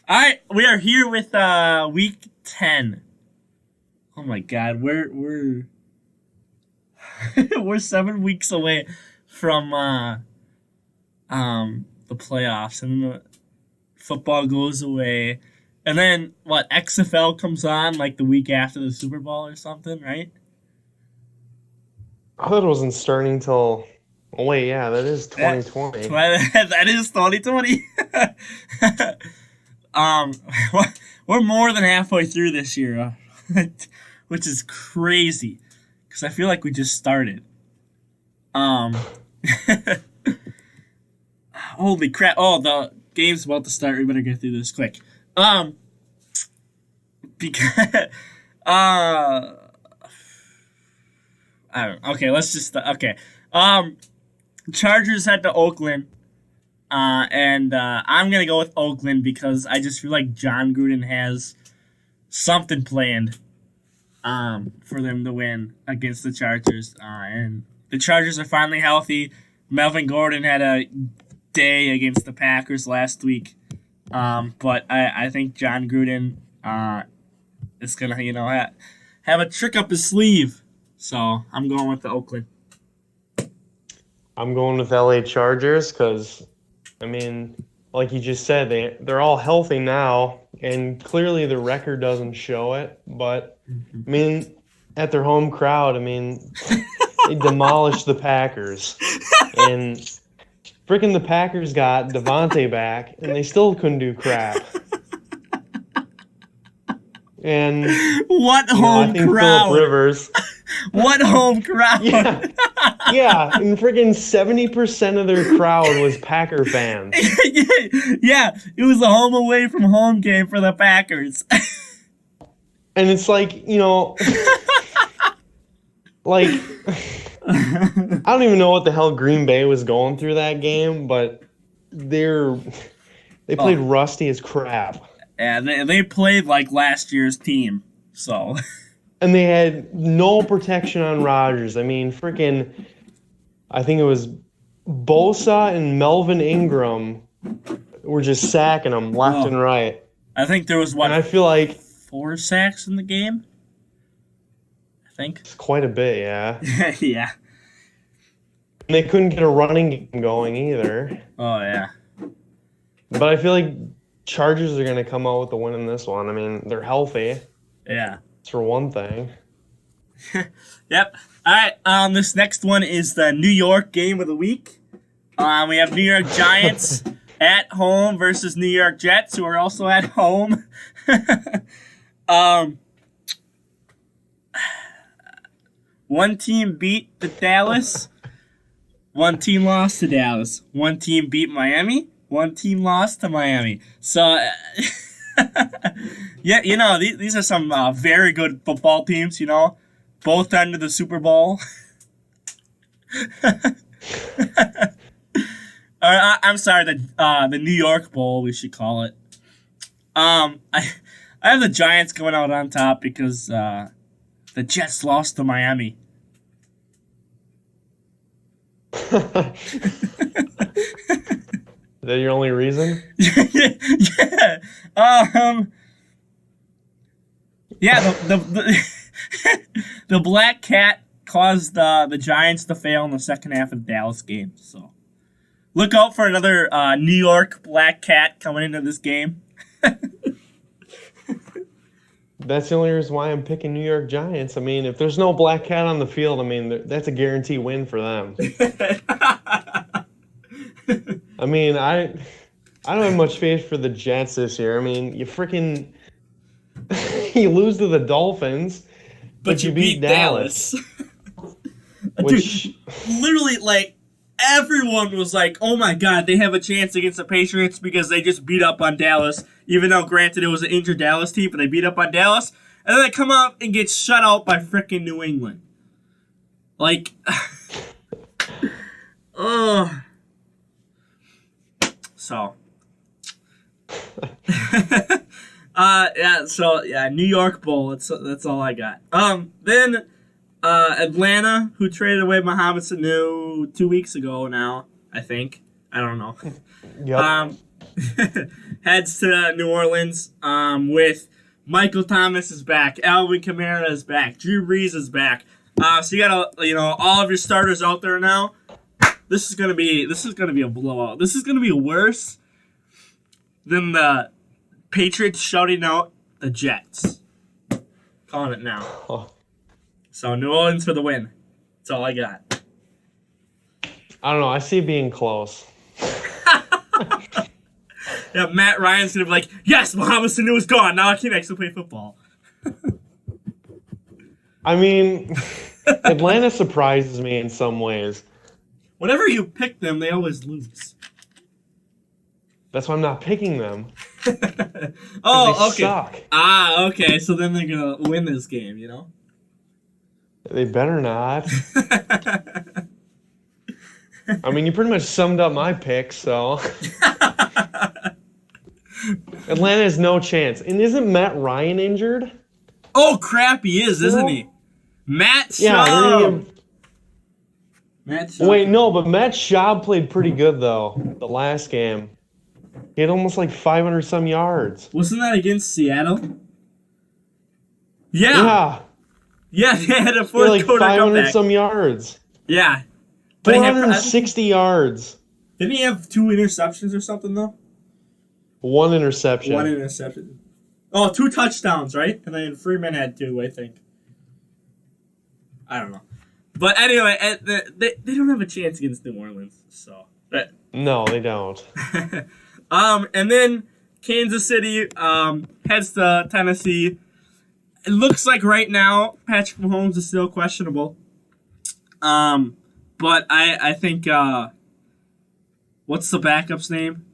All right, we are here with week 10. Oh my god, we're we're 7 weeks away from the playoffs, and then the football goes away. And then what, XFL comes on like the week after the Super Bowl or something, right? I thought it wasn't starting till. Oh wait, yeah, that is That 2020. that is 2020. um we're more than halfway through this year, which is crazy because I feel like we just started. Um, Holy crap! Oh, the game's about to start. We better get through this quick. Um, because I don't. Okay, let's just okay. Um, Chargers head to Oakland. And I'm gonna go with Oakland because I just feel like John Gruden has something planned for them to win against the Chargers. And the Chargers are finally healthy. Melvin Gordon had a day against the Packers last week. But I think John Gruden is going to, have a trick up his sleeve. So I'm going with the Oakland. I'm going with LA Chargers because, I mean, like you just said, they're all healthy now, and clearly the record doesn't show it. But I mean, at their home crowd, I mean, they demolished the Packers, and freaking the Packers got Devontae back, and they still couldn't do crap. And What I home think crowd? Philip Rivers. What home crowd? Yeah, yeah, and freaking 70% of their crowd was Packer fans. Yeah, it was a home away from home game for the Packers. And it's like, like, I don't even know what the hell Green Bay was going through that game, but they played rusty as crap. Yeah, they played like last year's team, so. And they had no protection on Rodgers. I mean, freaking, I think it was Bosa and Melvin Ingram were just sacking them left and right. I think there was, And I feel like 4 sacks in the game? I think. it's quite a bit, yeah. Yeah. And they couldn't get a running game going either. Oh, yeah. But I feel like Chargers are going to come out with the win in this one. I mean, they're healthy. Yeah. That's for one thing. Yep. All right. This next one is the New York game of the week. We have New York Giants at home versus New York Jets, who are also at home. One team beat the Dallas. One team lost to Dallas. One team beat Miami. One team lost to Miami. So, yeah, these are some very good football teams, both under the Super Bowl. I'm sorry, the New York Bowl, we should call it. I have the Giants going out on top because the Jets lost to Miami. Is that your only reason? Yeah. Yeah. The black cat caused the Giants to fail in the second half of the Dallas game. So look out for another New York black cat coming into this game. That's the only reason why I'm picking New York Giants. I mean, if there's no black cat on the field, I mean, that's a guarantee win for them. I mean, I don't have much faith for the Jets this year. I mean, you freaking you lose to the Dolphins, but you beat Dallas. Which Dude, literally, like, everyone was like, oh my god, they have a chance against the Patriots because they just beat up on Dallas, even though, granted, it was an injured Dallas team, but they beat up on Dallas, and then they come out and get shut out by freaking New England. Like, oh. So. New York Bowl, that's all I got. Then Atlanta, who traded away Mohamed Sanu 2 weeks ago now, I think. I don't know. Yep. heads to New Orleans with Michael Thomas is back, Alvin Kamara is back, Drew Brees is back. So you got all of your starters out there now. This is gonna be a blowout. This is gonna be worse than the Patriots shouting out the Jets. Calling it now. Oh, So New Orleans for the win. That's all I got. I don't know. I see it being close. Yeah, Matt Ryan's gonna be like, yes, Mohamed Sanu is gone. Now I can actually play football. I mean, Atlanta surprises me in some ways. Whenever you pick them, they always lose. That's why I'm not picking them. Oh, They okay. suck. Okay. So then they're gonna win this game, you know? They better not. I mean, you pretty much summed up my pick, so. Atlanta has no chance. And isn't Matt Ryan injured? Oh crap, he is, isn't he? Matt Schaub. Yeah, they're gonna give... Matt Schaub. Wait, no, but Matt Schaub played pretty good, though, the last game. He had almost like 500-some yards. Wasn't that against Seattle? Yeah. Yeah, they had a He had fourth like quarter comeback. 500-some yards. Yeah. But he had, 460 yards. didn't he have 2 interceptions or something, though? One interception. 1 interception. Oh, 2 touchdowns, right? And then Freeman had 2, I think. I don't know. But anyway, they don't have a chance against New Orleans. So. No, they don't. And then Kansas City heads to Tennessee. It looks like right now Patrick Mahomes is still questionable. But I think what's the backup's name?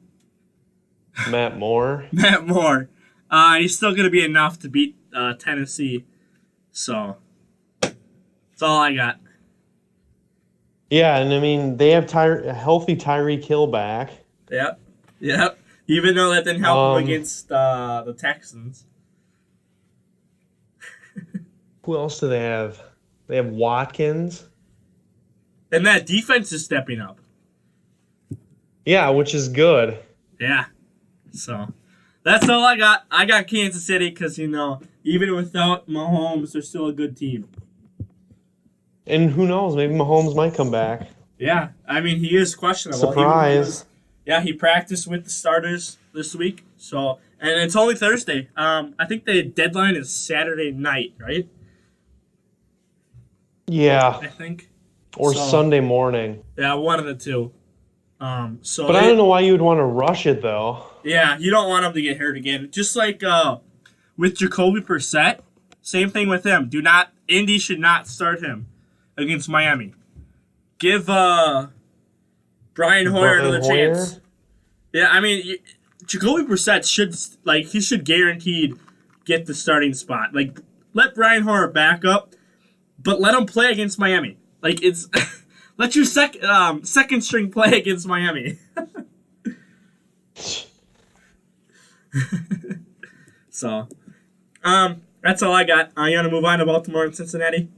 Matt Moore. Matt Moore. He's still going to be enough to beat Tennessee. So that's all I got. Yeah, and I mean, they have a healthy Tyreek Hill back. Yep. Even though that didn't help him against the Texans. Who else do they have? They have Watkins. And that defense is stepping up. Yeah, which is good. Yeah. So that's all I got. I got Kansas City because, even without Mahomes, they're still a good team. And who knows? Maybe Mahomes might come back. Yeah. I mean, he is questionable. Surprise. He practiced with the starters this week. So, and it's only Thursday. I think the deadline is Saturday night, right? Yeah. I think. Or Sunday morning. Yeah, one of the two. But I don't know why you would want to rush it, though. Yeah, you don't want him to get hurt again. Just like with Jacoby Brissett, same thing with him. Indy should not start him against Miami. Give Brian Hoyer another chance. Yeah, I mean, Jacoby Brissett should guaranteed get the starting spot. Like, let Brian Hoyer back up, but let him play against Miami. Like, it's let your second string play against Miami. So, that's all I got. You want to move on to Baltimore and Cincinnati?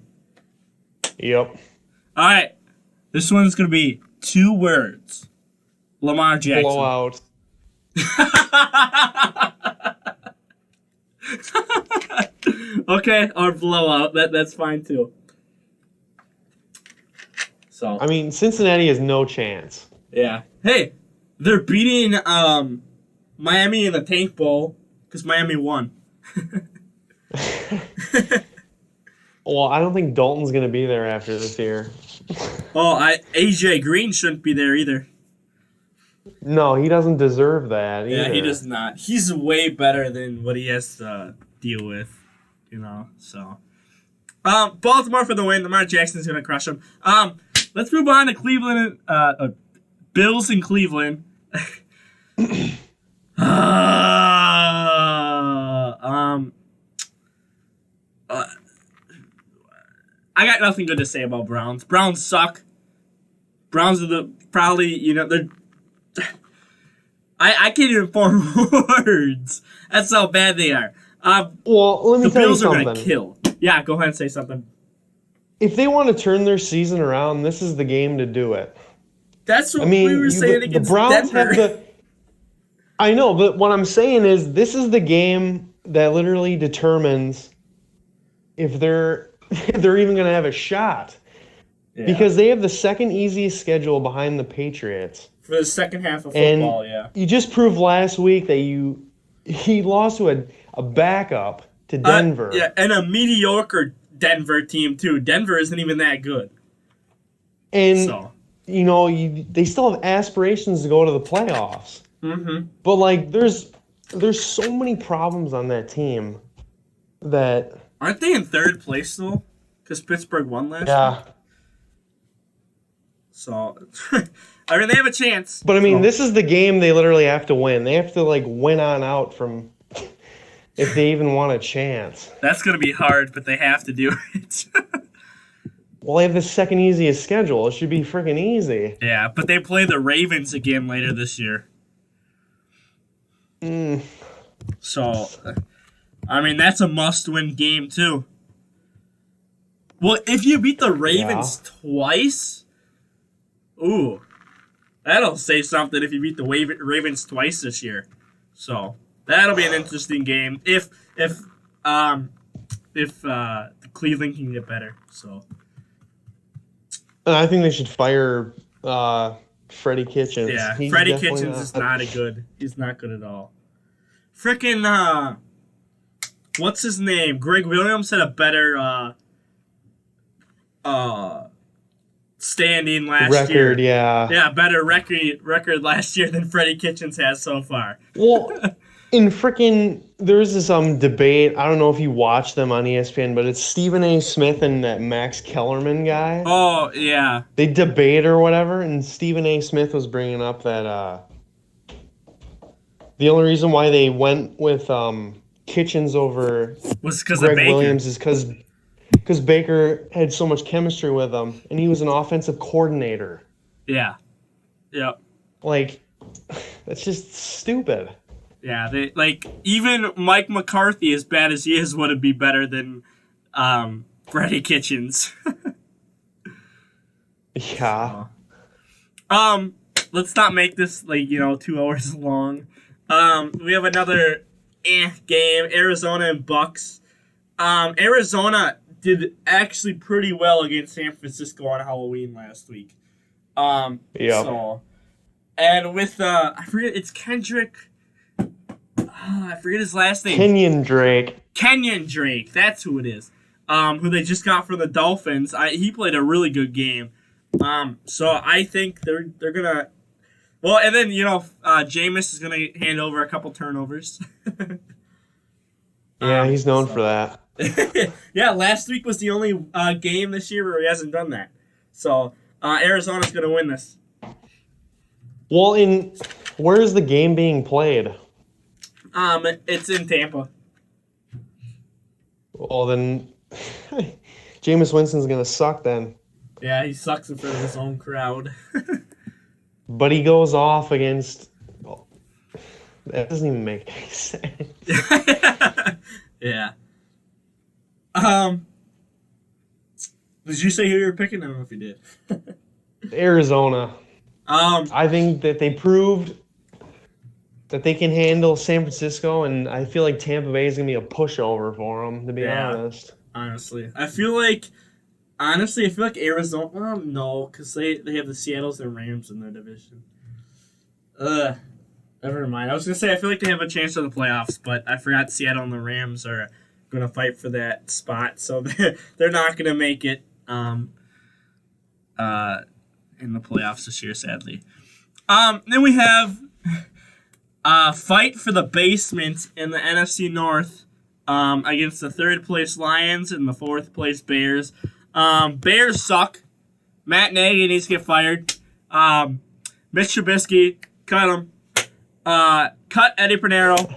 Yep. All right. This one's going to be 2 words. Lamar Jackson. Blowout. Okay, or blowout. That's fine too. So I mean, Cincinnati has no chance. yeah. Hey, they're beating Miami in the Tank Bowl because Miami won. Well, I don't think Dalton's going to be there after this year. Oh, AJ Green shouldn't be there either. No, he doesn't deserve that either. Yeah, he does not. He's way better than what he has to deal with, So, Baltimore for the win. Lamar Jackson's gonna crush him. Let's move on to Cleveland. Bills in Cleveland. I got nothing good to say about Browns. Browns suck. Browns are they're. I can't even form words. That's how bad they are. Well, let me tell you Bills are something. gonna kill. Yeah, go ahead and say something. If they want to turn their season around, this is the game to do it. That's what I mean, we were saying against the Browns Denver. I know, but what I'm saying is this is the game that literally determines if they're if they're even going to have a shot. Yeah. Because they have the second easiest schedule behind the Patriots. For the second half of And football, yeah. you just proved last week that he lost to a backup to Denver. Yeah, and a mediocre Denver team too. Denver isn't even that good. And So. they still have aspirations to go to the playoffs. Mm-hmm. But like there's so many problems on that team that Aren't they in third place though? Because Pittsburgh won last week. So I mean they have a chance. But I mean this is the game they literally have to win. They have to like win on out from if they even want a chance. That's gonna be hard, but they have to do it. Well, they have the second easiest schedule. It should be freaking easy. Yeah, but they play the Ravens again later this year. So, I mean, that's a must-win game, too. Well, if you beat the Ravens twice, ooh, that'll say something if you beat the Ravens twice this year. So, that'll be an interesting game if the Cleveland can get better. So. I think they should fire Freddie Kitchens. Yeah, He's Freddie definitely Kitchens is not good. He's not good at all. Frickin' what's his name? Greg Williams had a better standing last year. record. Yeah. Yeah, better record last year than Freddie Kitchens has so far. Well, in freaking there's this debate. I don't know if you watch them on ESPN, but it's Stephen A. Smith and that Max Kellerman guy. Oh yeah. They debate or whatever, and Stephen A. Smith was bringing up that the only reason why they went with Kitchens over Was because of Greg Baker. Williams is because Baker had so much chemistry with him, and he was an offensive coordinator. Yeah. Yep. Like, that's just stupid. Yeah, they even Mike McCarthy, as bad as he is, would be better than Freddie Kitchens. Yeah. Let's not make this 2 hours long. We have another game, Arizona and Bucks. Arizona did actually pretty well against San Francisco on Halloween last week. Yeah. So, and with I forget, it's Kendrick. I forget his last name. Kenyon Drake. That's who it is. Who they just got from the Dolphins. He played a really good game. So I think they're gonna. Well, and then Jameis is gonna hand over a couple turnovers. Yeah, he's known for that. Yeah, last week was the only game this year where he hasn't done that. So Arizona's gonna win this. Well, where is the game being played? It's in Tampa. Well, then Jameis Winston's gonna suck then. Yeah, he sucks in front of his own crowd. But he goes off against. That doesn't even make any sense. Yeah. Did you say who you were picking? I don't know if you did. Arizona. I think that they proved that they can handle San Francisco, and I feel like Tampa Bay is gonna be a pushover for them. To be honest. Honestly, I feel like Arizona. No, because they have the Seattle's and Rams in their division. Never mind. I was gonna say I feel like they have a chance in the playoffs, but I forgot Seattle and the Rams are gonna fight for that spot, so they're not gonna make it in the playoffs this year, sadly. Then we have fight for the basement in the NFC North against the third place Lions and the fourth place Bears. Bears suck. Matt Nagy needs to get fired. Mitch Trubisky, cut him. Cut Eddie Pinheiro.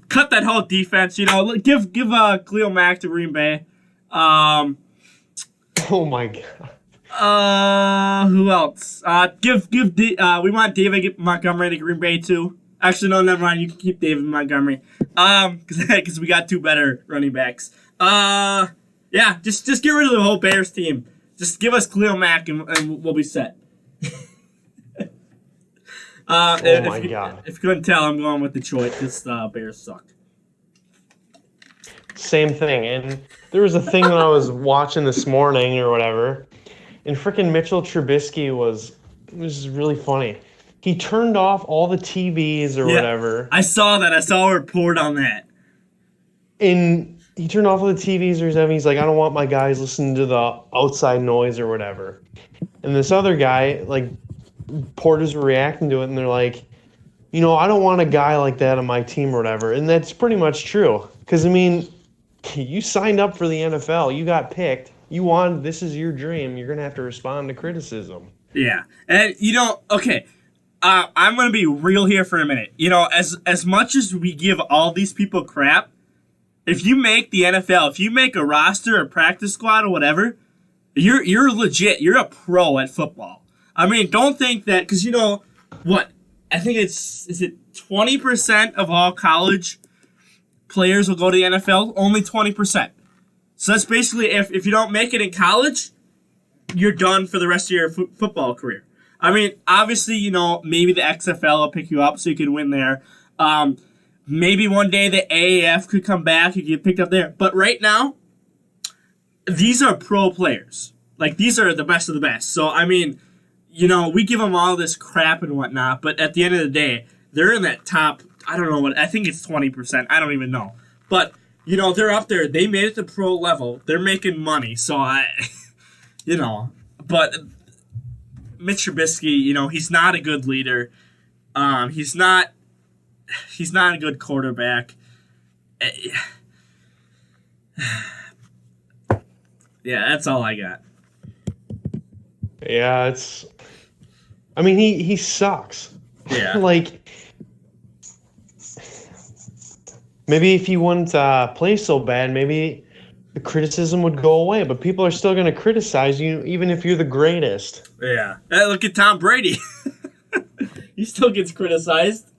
Cut that whole defense. Give Khalil Mack to Green Bay. Oh my god. Who else? We want David Montgomery to Green Bay too. Actually, no, never mind. You can keep David Montgomery. Because we got two better running backs. Yeah, just get rid of the whole Bears team. Just give us Khalil Mack and we'll be set. Oh my God. If you couldn't tell, I'm going with Detroit because the Bears suck. Same thing. And there was a thing that I was watching this morning or whatever, and freaking Mitchell Trubisky it was really funny. He turned off all the TVs or whatever. I saw that. I saw a report on that. And he turned off all the TVs or something. He's like, I don't want my guys listening to the outside noise or whatever. And this other guy, like, porters were reacting to it, and they're like, I don't want a guy like that on my team or whatever. And that's pretty much true. Because, I mean, you signed up for the NFL. You got picked. This is your dream. You're going to have to respond to criticism. Yeah. And, okay. I'm going to be real here for a minute. As much as we give all these people crap, if you make the NFL, if you make a roster or practice squad or whatever, you're legit. You're a pro at football. I mean, don't think that, because what? I think is it 20% of all college players will go to the NFL? Only 20%. So that's basically if you don't make it in college, you're done for the rest of your football career. I mean, obviously, maybe the XFL will pick you up so you can win there. Maybe one day the AAF could come back, you get picked up there. But right now, these are pro players. Like, these are the best of the best. So, I mean, we give them all this crap and whatnot, but at the end of the day, they're in that top, I don't know what, I think it's 20%. I don't even know. But, they're up there. They made it to pro level. They're making money. So, but Mitch Trubisky, he's not a good leader. He's not a good quarterback. Yeah, that's all I got. Yeah, I mean, he sucks. Yeah. Like, maybe if he wouldn't play so bad, maybe the criticism would go away. But people are still going to criticize you, even if you're the greatest. Yeah. Hey, look at Tom Brady. He still gets criticized.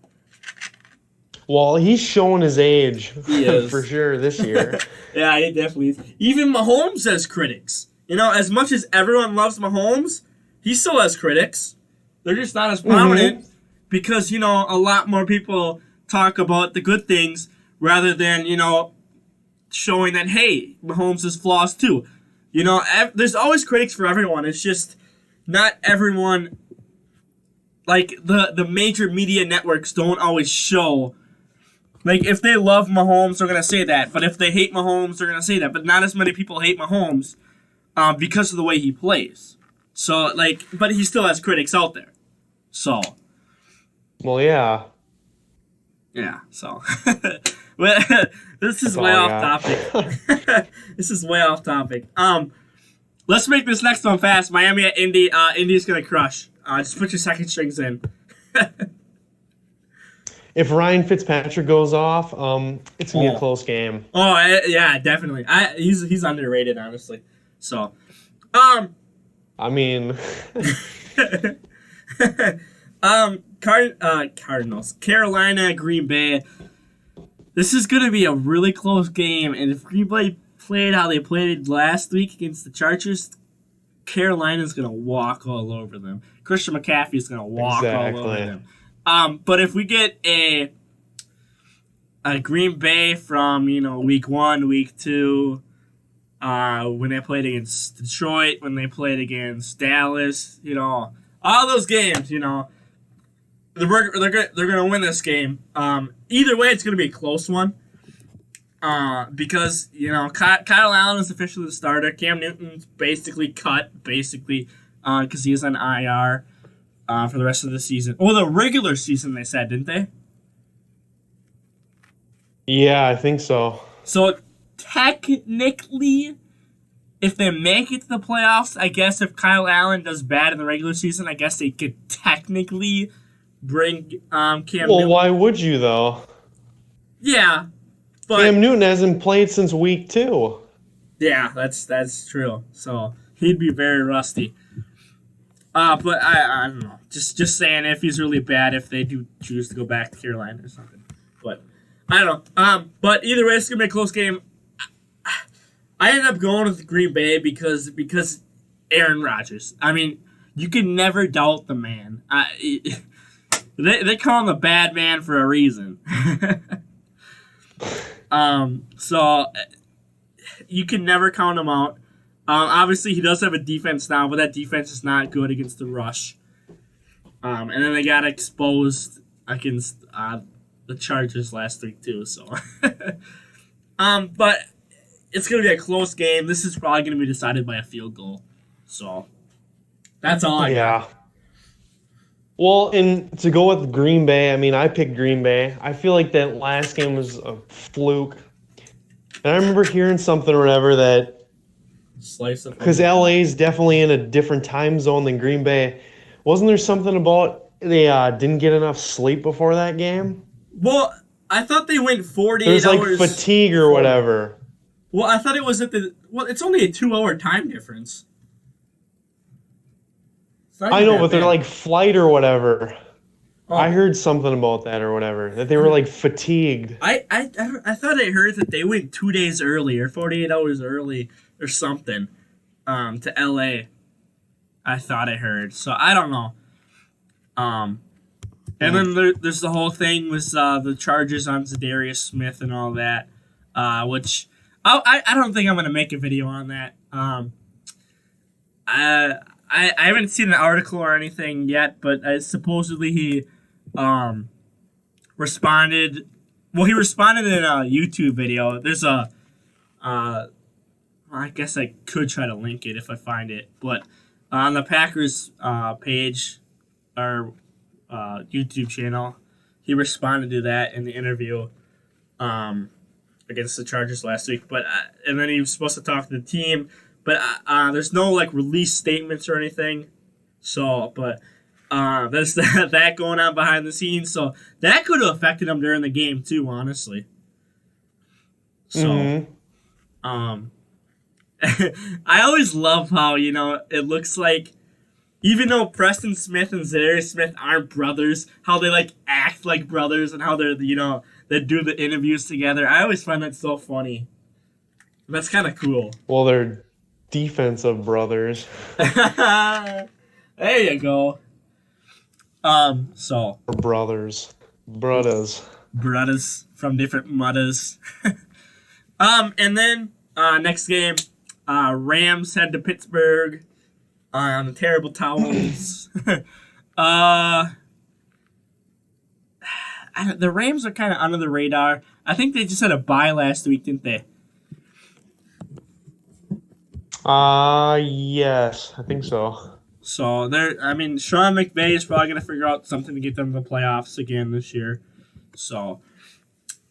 Well, he's showing his age He is. for sure this year. Yeah, he definitely is. Even Mahomes has critics. As much as everyone loves Mahomes, he still has critics. They're just not as prominent because, a lot more people talk about the good things rather than, showing that, hey, Mahomes has flaws too. There's always critics for everyone. It's just not everyone, like, the major media networks don't always show. Like, if they love Mahomes, they're going to say that. But if they hate Mahomes, they're going to say that. But not as many people hate Mahomes because of the way he plays. So, but he still has critics out there. So. Well, yeah. Yeah, so. This is way off topic. This is way off topic. Let's make this next one fast. Miami at Indy. Indy's going to crush. Just put your second strings in. If Ryan Fitzpatrick goes off, it's going to be a close game. Oh, yeah, definitely. He's underrated, honestly. So, I mean... Cardinals. Carolina, Green Bay. This is going to be a really close game, and if Green Bay played how they played last week against the Chargers, Carolina's going to walk all over them. Christian McCaffrey's going to walk all over them. But if we get a Green Bay from, week 1, week 2, when they played against Detroit, when they played against Dallas, all those games, they're gonna win this game. Either way, it's gonna be a close one. Because Kyle Allen is officially the starter. Cam Newton's basically cut, because he is on IR for the rest of the season. Or the regular season, they said, didn't they? Yeah, I think so. So technically, if they make it to the playoffs, I guess if Kyle Allen does bad in the regular season, I guess they could technically bring Cam Newton. Well, why would you, though? Yeah, but Cam Newton hasn't played since week 2. Yeah, that's true. So he'd be very rusty. But I don't know. Just saying, if he's really bad, if they do choose to go back to Carolina or something. But I don't know. But either way, it's gonna be a close game. I ended up going with Green Bay because Aaron Rodgers. I mean, you can never doubt the man. They call him a bad man for a reason. So you can never count him out. Obviously, he does have a defense now, but that defense is not good against the rush. And then they got exposed against the Chargers last week too. So, but it's gonna be a close game. This is probably gonna be decided by a field goal. So that's all I got. Well, and to go with Green Bay, I mean, I picked Green Bay. I feel like that last game was a fluke. And I remember hearing something or whatever that because LA is definitely in a different time zone than Green Bay. Wasn't there something about they didn't get enough sleep before that game? Well, I thought they went 48 hours. There hours. was fatigue or whatever. Well, I thought it was it's only a 2-hour time difference. I know, but they're flight or whatever. Oh. I heard something about that or whatever, that they were fatigued. I thought I heard that they went 2 days early or 48 hours early or something to LA. I thought I heard. So I don't know. And then there's the whole thing with the charges on Zadarius Smith and all that, which I don't think I'm going to make a video on that. I haven't seen an article or anything yet, but supposedly he responded. Well, he responded in a YouTube video. There's I guess I could try to link it if I find it, but on the Packers page or YouTube channel, he responded to that in the interview against the Chargers last week. But and then he was supposed to talk to the team. But there's no release statements or anything, so there's that going on behind the scenes. So that could have affected him during the game too, honestly. So, I always love how it looks like even though Preston Smith and Zadarius Smith aren't brothers, how they act like brothers and how they're they do the interviews together. I always find that so funny. That's kind of cool. Well, they're defensive brothers. There you go. So or brothers from different mothers. And then next game, Rams head to Pittsburgh on the terrible towels. The Rams are kind of under the radar. I think they just had a bye last week, didn't they? Yes, I think so. So Sean McVay is probably gonna figure out something to get them to the playoffs again this year. So,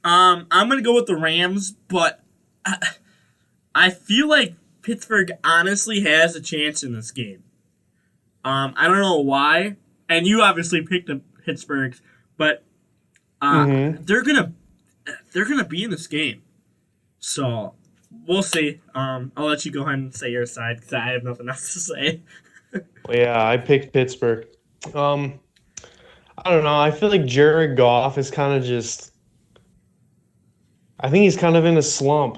I'm gonna go with the Rams, but I feel like Pittsburgh honestly has a chance in this game. I don't know why, and you obviously picked the Pittsburgh, but they're gonna be in this game. So. We'll see. I'll let you go ahead and say your side because I have nothing else to say. Well, yeah, I picked Pittsburgh. I don't know. I feel like Jared Goff is kind of I think he's kind of in a slump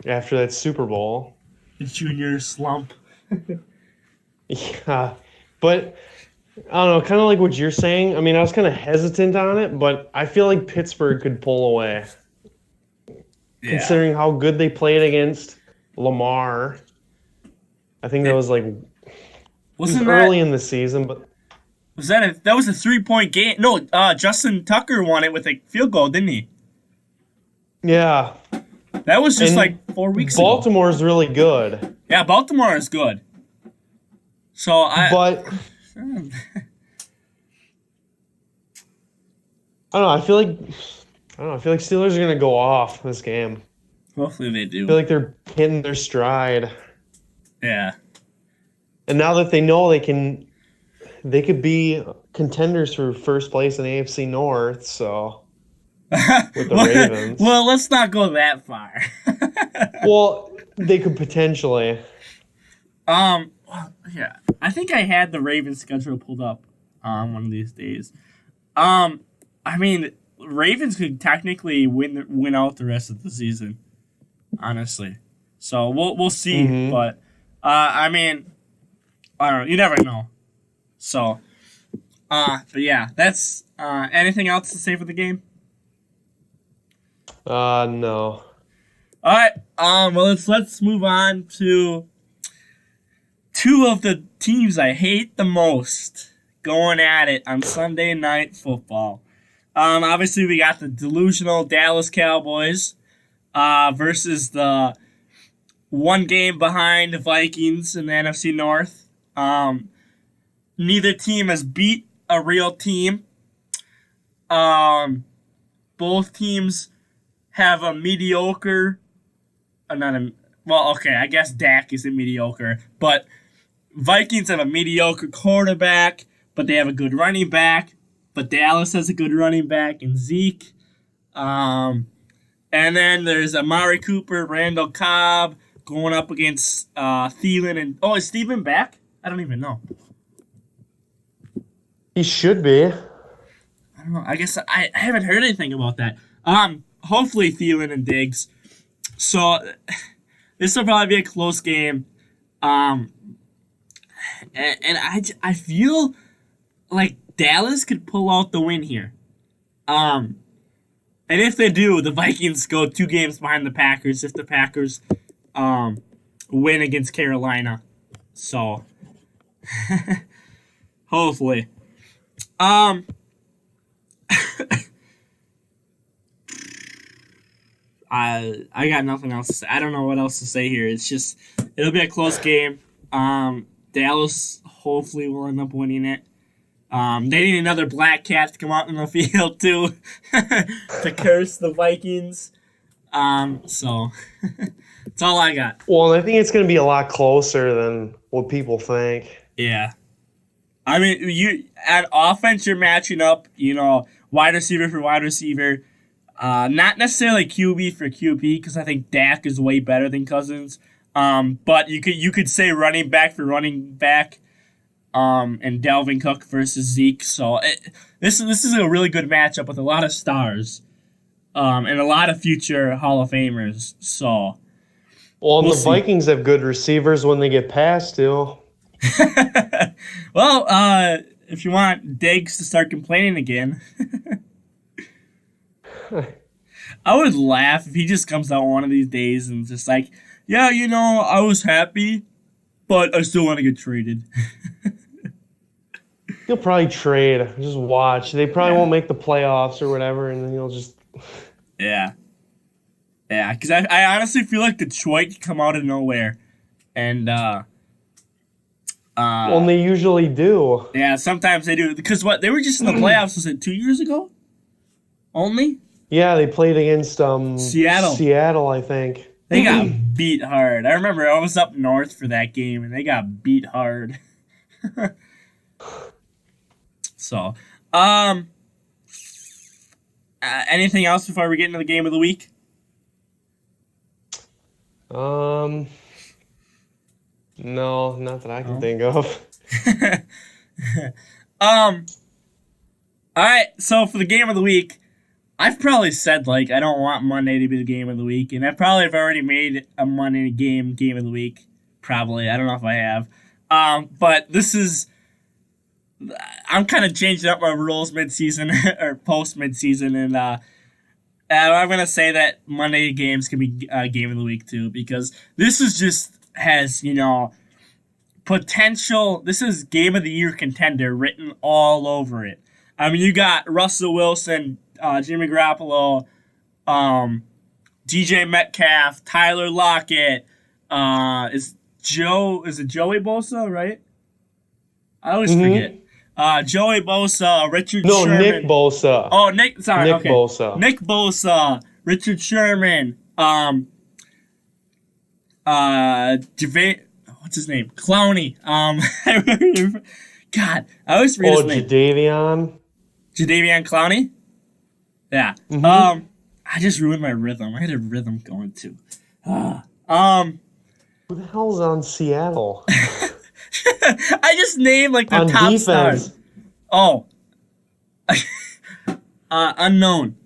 after that Super Bowl. The junior slump. Yeah, but I don't know. Kind of like what you're saying. I mean, I was kind of hesitant on it, but I feel like Pittsburgh could pull away. Yeah. Considering how good they played against Lamar. I think that was early in the season, but that was a 3-point game? No, Justin Tucker won it with a field goal, didn't he? Yeah. That was just 4 weeks ago. Baltimore's really good. Yeah, Baltimore is good. So But I don't know. I feel like Steelers are going to go off this game. Hopefully they do. I feel like they're hitting their stride. Yeah. And now that they know they could be contenders for first place in AFC North, so with the Ravens. Well, let's not go that far. Well, they could potentially. Yeah. I think I had the Ravens schedule pulled up one of these days. Ravens could technically win out the rest of the season, honestly. So we'll see, but I don't know. You never know. So But yeah, that's anything else to say for the game? No. All right. Well, let's move on to two of the teams I hate the most going at it on Sunday Night Football. Obviously we got the delusional Dallas Cowboys versus the one game behind the Vikings in the NFC North. Neither team has beat a real team. Both teams have a mediocre. I guess Dak isn't mediocre, but Vikings have a mediocre quarterback, but they have a good running back. But Dallas has a good running back in Zeke. And then there's Amari Cooper, Randall Cobb going up against Thielen and is Thielen back? I don't even know. He should be. I don't know. I guess I haven't heard anything about that. Hopefully Thielen and Diggs. So this will probably be a close game. And I feel like Dallas could pull out the win here. And if they do, the Vikings go 2 games behind the Packers if the Packers win against Carolina. So hopefully. I got nothing else to say. I don't know what else to say here. It's just it'll be a close game. Dallas hopefully will end up winning it. They need another black cat to come out in the field too to curse the Vikings. So that's all I got. Well, I think it's going to be a lot closer than what people think. Yeah. I mean, you at offense, you're matching up, wide receiver for wide receiver. Not necessarily QB for QB because I think Dak is way better than Cousins. But you could say running back for running back. And Dalvin Cook versus Zeke. So this is a really good matchup with a lot of stars, and a lot of future Hall of Famers. So, well, we'll the see. Vikings have good receivers when they get past too. Well, if you want Diggs to start complaining again, I would laugh if he just comes out one of these days and just like, yeah, I was happy, but I still want to get traded. He'll probably trade. Just watch. They probably won't make the playoffs or whatever, and then he'll just. Yeah. Yeah, because I honestly feel like Detroit could come out of nowhere. And, well, they usually do. yeah, sometimes they do. Because they were just in the playoffs, was it 2 years ago? Only? Yeah, they played against Seattle. Seattle, I think. They got beat hard. I remember I was up north for that game, and they got beat hard. So, anything else before we get into the game of the week? No, not that I can think of. All right. So for the game of the week, I've probably said I don't want Monday to be the game of the week, and I probably have already made a Monday game of the week. Probably, I don't know if I have. But this is. I'm kind of changing up my rules mid-season or post-mid-season, and I'm going to say that Monday games can be game of the week too, because this is just has, potential. This is game of the year contender written all over it. I mean, you got Russell Wilson, Jimmy Garoppolo, DJ Metcalf, Tyler Lockett, is it Joey Bosa, right? I always forget. Joey Bosa, Richard Sherman. Nick Bosa. Oh, Nick Bosa. Nick Bosa, Richard Sherman, what's his name? Clowney. God, I always forget his name. Jadeveon Clowney? Yeah. Mm-hmm. I just ruined my rhythm. I had a rhythm going too. Who the hell's on Seattle? I just named the on top defense. stars. Oh. Unknown.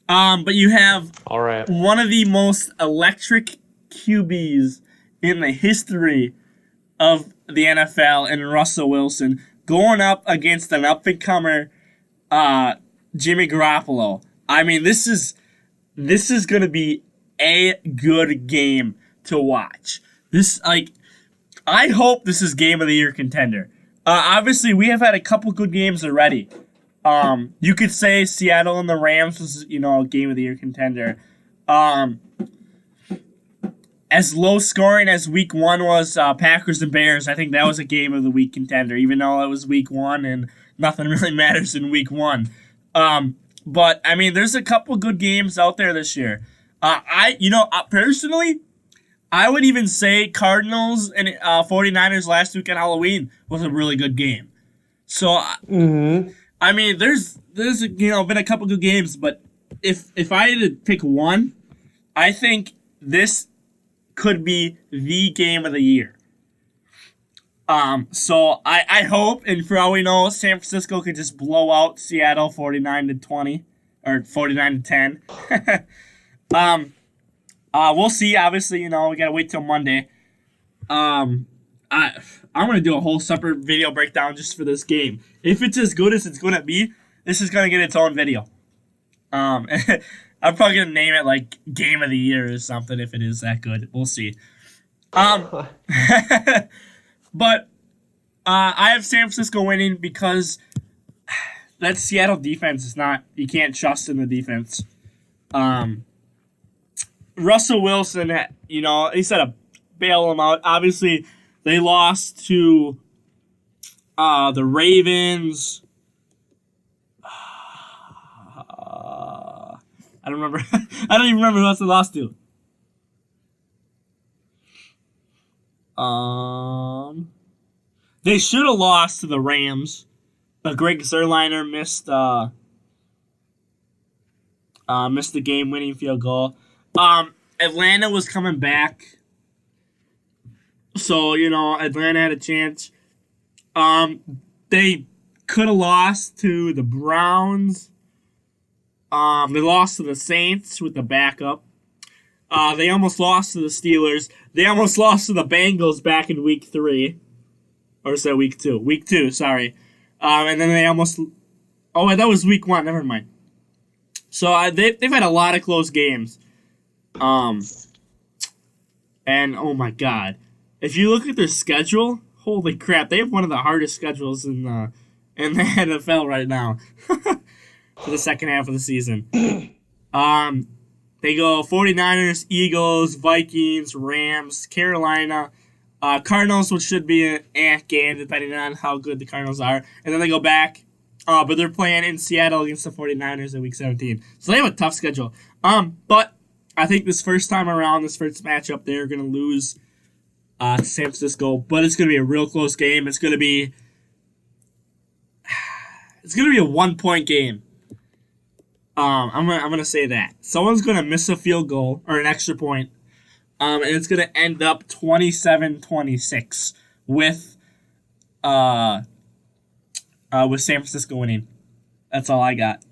But you have All right. one of the most electric QBs in the history of the NFL and Russell Wilson going up against an up-and-comer Jimmy Garoppolo. I mean, this is going to be a good game to watch. I hope this is game of the year contender. Obviously, we have had a couple good games already. You could say Seattle and the Rams was, a game of the year contender. As low scoring as week 1 was Packers and Bears, I think that was a game of the week contender, even though it was week 1 and nothing really matters in week 1. But I mean, there's a couple good games out there this year. Personally, I would even say Cardinals and 49ers last week on Halloween was a really good game. So, I mean, there's been a couple good games, but if I had to pick one, I think this could be the game of the year. So I hope, and for all we know, San Francisco could just blow out Seattle 49-20 or 49-10. We'll see. Obviously, we gotta wait till Monday. I'm gonna do a whole separate video breakdown just for this game. If it's as good as it's gonna be, this is gonna get its own video. I'm probably gonna name it like Game of the Year or something if it is that good. We'll see. But I have San Francisco winning because that Seattle defense is not. You can't trust in the defense. Russell Wilson, he said to bail him out. Obviously, they lost to the Ravens. I don't remember. I don't even remember who else they lost to. They should have lost to the Rams, but Greg Zuerlein missed the game-winning field goal. Atlanta was coming back, so Atlanta had a chance. They could have lost to the Browns. They lost to the Saints with the backup. They almost lost to the Steelers. They almost lost to the Bengals back in week 3. Or is that week 2? Week 2, sorry. And then they almost... Oh, wait, that was week 1. Never mind. So they've had a lot of close games. And, oh my God. If you look at their schedule, holy crap, they have one of the hardest schedules in the NFL right now. For the second half of the season. They go 49ers, Eagles, Vikings, Rams, Carolina, Cardinals, which should be an game depending on how good the Cardinals are. And then they go back, but they're playing in Seattle against the 49ers in week 17. So they have a tough schedule. But I think this first time around, this first matchup, they're going to lose to San Francisco. But it's going to be a real close game. It's going to be a 1-point game. I'm gonna say that someone's gonna miss a field goal or an extra point, and it's gonna end up 27-26 with San Francisco winning. That's all I got.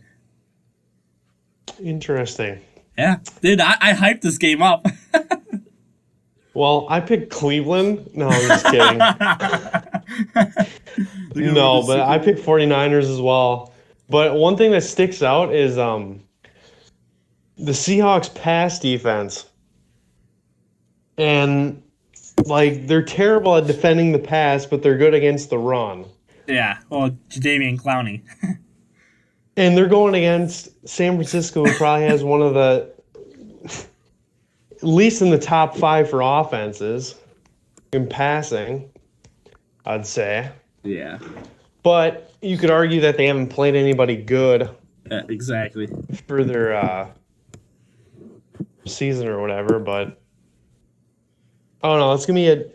Interesting. Yeah, dude, I hyped this game up. Well, I picked Cleveland. No, I'm just kidding. No, but I picked 49ers as well. But one thing that sticks out is the Seahawks pass defense. And, they're terrible at defending the pass, but they're good against the run. Yeah, well, Jadeveon Clowney. And they're going against San Francisco, who probably has one of the, at least in the top 5 for offenses in passing, I'd say. Yeah. But you could argue that they haven't played anybody good. Exactly. For their season or whatever, but I don't know. It's gonna be a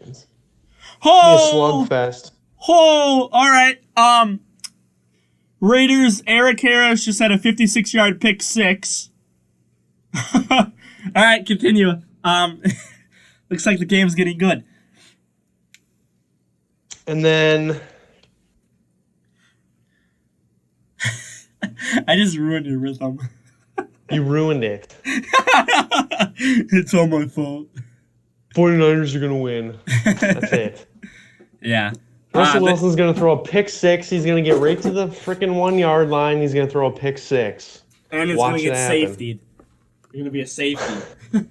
slugfest. Oh, all right. Raiders. Eric Harris just had a 56-yard pick six. All right, continue. Looks like the game's getting good. And then I just ruined your rhythm. You ruined it. It's all my fault. 49ers are going to win. That's it. Yeah. Russell Wilson's going to throw a pick six. He's going to get right to the freaking 1 yard line. He's going to throw a pick six. And it's going to get safetied. It's going to be a safety. They're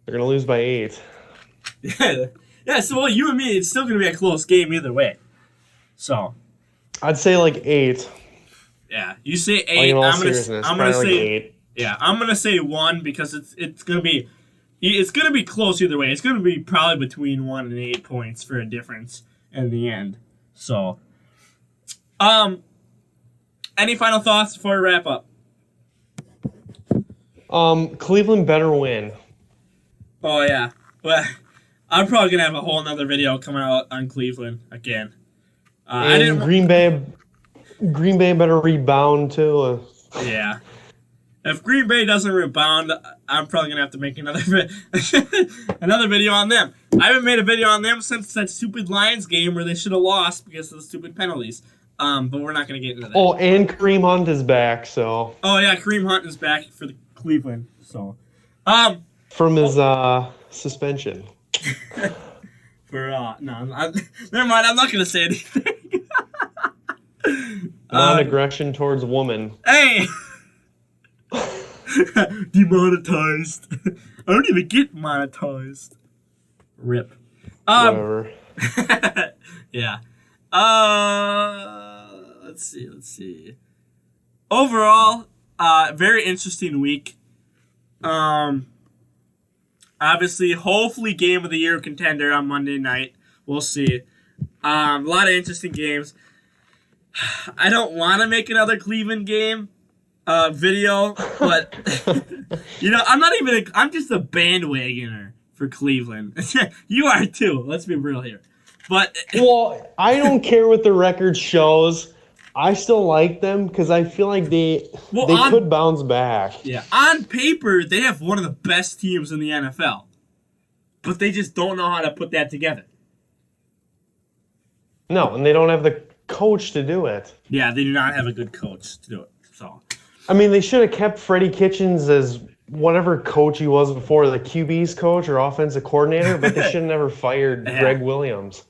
going to lose by 8. Yeah, so well, you and me, it's still going to be a close game either way. So. I'd say like 8. Yeah, you say 8. Like in all I'm gonna seriousness, say like 8. Yeah, I'm gonna say 1 because it's gonna be close either way. It's gonna be probably between 1 and 8 points for a difference in the end. So, any final thoughts before we wrap up? Cleveland better win. Oh yeah, well, I'm probably gonna have a whole another video coming out on Cleveland again. And Green Bay better rebound too. Yeah. If Green Bay doesn't rebound, I'm probably gonna have to make another video on them. I haven't made a video on them since that stupid Lions game where they should have lost because of the stupid penalties. But we're not gonna get into that. Oh, and Kareem Hunt is back, so. Oh yeah, Kareem Hunt is back for the Cleveland. So, from his suspension. No, never mind. I'm not gonna say anything. Non-aggression towards woman. Hey. Demonetized. I don't even get monetized. Rip. Whatever. Yeah. Let's see. Overall, very interesting week. Obviously, hopefully game of the year contender on Monday night. We'll see. A lot of interesting games. I don't want to make another Cleveland game video, but I'm just a bandwagoner for Cleveland. You are too. Let's be real here. But well, I don't care what the record shows. I still like them because I feel like they could bounce back. Yeah, on paper they have one of the best teams in the NFL, but they just don't know how to put that together. No, and they don't have the coach to do it. Yeah, they do not have a good coach to do it. So, I mean, they should have kept Freddie Kitchens as whatever coach he was before, the QB's coach or offensive coordinator, but they should have never fired Greg Williams.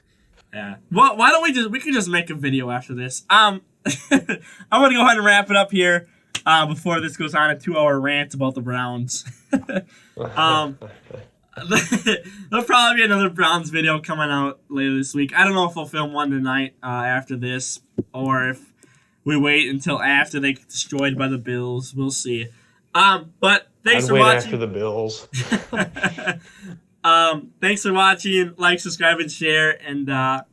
Yeah. Well, why don't we could just make a video after this. I'm going to go ahead and wrap it up here before this goes on a 2-hour rant about the Browns. There'll probably be another Browns video coming out later this week. I don't know if I'll film one tonight after this or if we wait until after they get destroyed by the Bills. We'll see. But thanks for watching. After the Bills. Thanks for watching. Like, subscribe, and share. And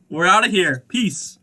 we're out of here. Peace.